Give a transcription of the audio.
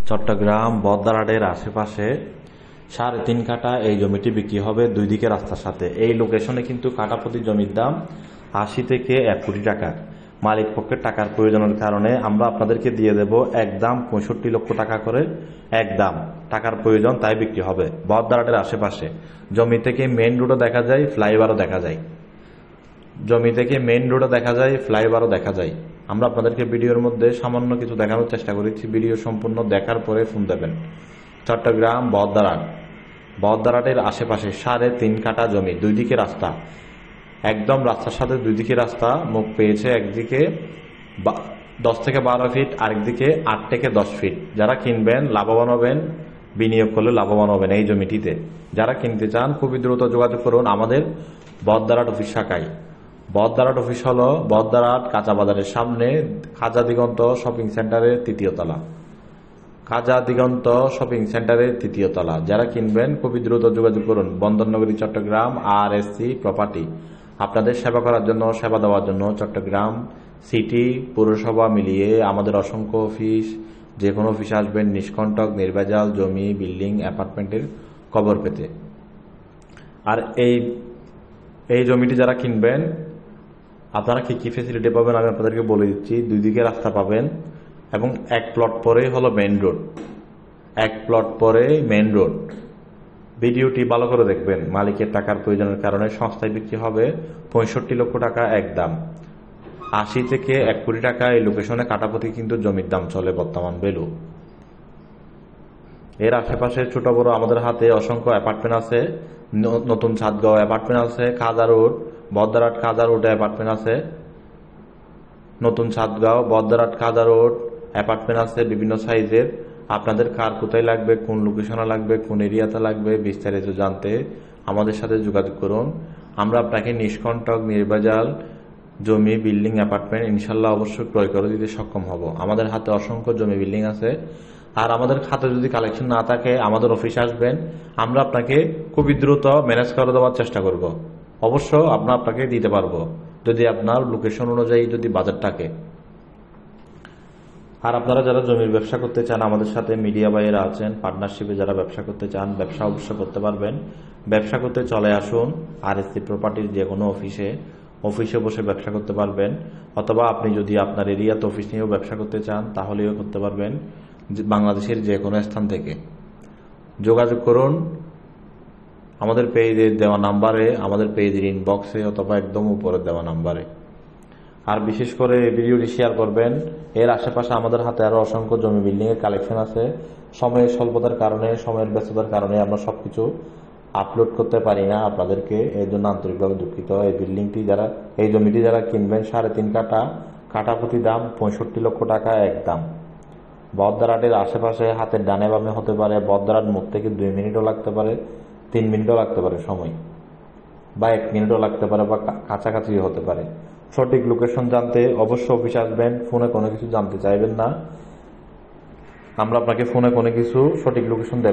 চট্টগ্রাম বদ্দারহাটের আশেপাশে 3.5 কাঠা এই জমিটি বিক্রি হবে দুই দিকে রাস্তার সাথে। এই লোকেশনে কিন্তু কাঠা প্রতি জমির দাম 80 থেকে 1 কোটি টাকা। মালিক পক্ষের টাকার প্রয়োজনের কারণে আমরা আপনাদেরকে দিয়ে দেব একদম 65 লক্ষ টাকা করে। একদম টাকার প্রয়োজন তাই বিক্রি হবে। বদ্দারহাটের আশেপাশে জমি থেকে মেইন রোডও দেখা যায়, ফ্লাইওভারও দেখা যায়। জমি থেকে মেইন রোডও দেখা যায়, ফ্লাইওভারও দেখা যায়। আমরা আপনাদেরকে ভিডিওর মধ্যে সামান্য কিছু দেখানোর চেষ্টা করেছি। ভিডিও সম্পূর্ণ দেখার পরে ফোন দেবেন। চট্টগ্রাম বদ্দারহাটের আশেপাশে 3.5 কাঠা জমি, দুই দিকে রাস্তা, একদম রাস্তার সাথে দুই দিকে রাস্তা। মুখ পেয়েছে একদিকে 10 থেকে 12 ফিট, আরেকদিকে 8 থেকে 10 ফিট। যারা কিনবেন লাভবান হবেন, বিনিয়োগ করলে লাভবান হবেন এই জমিটিতে। যারা কিনতে চান খুবই দ্রুত যোগাযোগ করুন আমাদের বদ্দারহাট অফিস শাখায়। বদ্দারহাট অফিস হলো বদ্দারহাট কাঁচা বাজারের সামনে, খাজা দিগন্ত শপিং সেন্টারের 3য় তলা। খাজা দিগন্ত শপিং সেন্টারের 3য় তলা। যারা কিনবেন খুবই দ্রুত যোগাযোগ করুন। বন্দরনগরী চট্টগ্রাম RSC প্রপার্টি আপনাদের সেবা করার জন্য, সেবা দেওয়ার জন্য চট্টগ্রাম সিটি পৌরসভা মিলিয়ে আমাদের অসংখ্য অফিস। যে কোনো অফিসে আসবেন নিষ্কণ্টক নির্ভেজাল জমি, বিল্ডিং, অ্যাপার্টমেন্টের খবর পেতে। আর এই জমিটি যারা কিনবেন আপনারা কি কি ফেসিলিটি পাবেন আমি আপনাদেরকে বলে দিচ্ছি। দুই দিকে রাস্তা পাবেন এবং এক প্লট পরেই হলো মেইন রোড। এক প্লট পরে মেইন রোড। ভিডিওটি ভালো করে দেখবেন। মালিকের টাকার প্রয়োজনের কারণে সংস্থায় বিক্রি হবে 65 লক্ষ টাকা একদম। 80 থেকে 1 কোটি টাকা এই লোকেশনে কাটাপতি কিন্তু জমির দাম চলে বর্তমান ভ্যালু। এর আশেপাশে ছোট বড় আমাদের হাতে অসংখ্য অ্যাপার্টমেন্ট আছে। নতুন ছাদগাঁও অ্যাপার্টমেন্ট আছে, খাজা রোড বদ্দারহাট খাজা রোডে অ্যাপার্টমেন্ট আছে। নতুন ছাদগাঁও বদ্দারহাট খাজা রোড অ্যাপার্টমেন্ট আছে বিভিন্ন সাইজের। আপনাদের কার কোথায় লাগবে, কোন লোকেশনে লাগবে, কোন এরিয়াতে লাগবে, বিস্তারিত জানতে আমাদের সাথে যোগাযোগ করুন। আমরা আপনাকে নিষ্কণ্টক নির্ভেজাল জমি, বিল্ডিং, অ্যাপার্টমেন্ট ইনশাল্লাহ অবশ্যই ক্রয় করে দিতে সক্ষম হব। আমাদের হাতে অসংখ্য জমি, বিল্ডিং আছে। আর আমাদের খাতে যদি কালেকশন না থাকে আমাদের অফিসে আসবেন, আমরা আপনাকে খুবই দ্রুত ম্যানেজ করে দেওয়ার চেষ্টা করব। অবশ্য আমরা আপনাকে দিতে পারবো যদি আপনার লোকেশন অনুযায়ী যদি বাজেট থাকে। আর আপনারা যারা জমির ব্যবসা করতে চান আমাদের সাথে মিডিয়া বাইরা আছেন, পার্টনারশিপে যারা ব্যবসা করতে চান, ব্যবসা অবশ্যই করতে পারবেন। ব্যবসা করতে চলে আসুন RSC প্রপার্টির যে কোনো অফিসে বসে ব্যবসা করতে পারবেন। অথবা আপনি যদি আপনার এরিয়াতে অফিস নিয়েও ব্যবসা করতে চান তাহলেও করতে পারবেন, বাংলাদেশের যে কোনো স্থান থেকে। যোগাযোগ করুন আমাদের পেজের দেওয়া নাম্বারে, আমাদের পেজের ইনবক্সে অথবা একদম উপরে দেওয়া নাম্বারে। আর বিশেষ করে এই ভিডিওটি শেয়ার করবেন। এর আশেপাশে আমাদের হাতে আরো অসংখ্য জমি, বিল্ডিং এর কালেকশন আছে। সময়ের স্বল্পতার কারণে, সময়ের ব্যস্ততার কারণে আমরা সবকিছু আপলোড করতে পারি না আপনাদেরকে, এর জন্য আন্তরিকভাবে দুঃখিত। এই জমিটি যারা কিনবেন 3.5 কাঠা, কাঠা প্রতি দাম 65 লক্ষ টাকা একদম। বদ্দারহাটের আশেপাশে হাতের ডানে বামে হতে পারে। বদ্দারহাট মুখ থেকে 2 মিনিটও লাগতে পারে, 3 মিনিটও লাগতে পারে সময়, বা 1 মিনিটও লাগতে পারে, বা কাছাকাছি হতে পারে। সঠিক লোকেশন জানতে অবশ্যই অফিসে আসবেন। ফোনে কোনো কিছু জানতে চাইবেন না, আমরা আপনাকে ফোনে কোনো কিছু সঠিক লোকেশন দেব।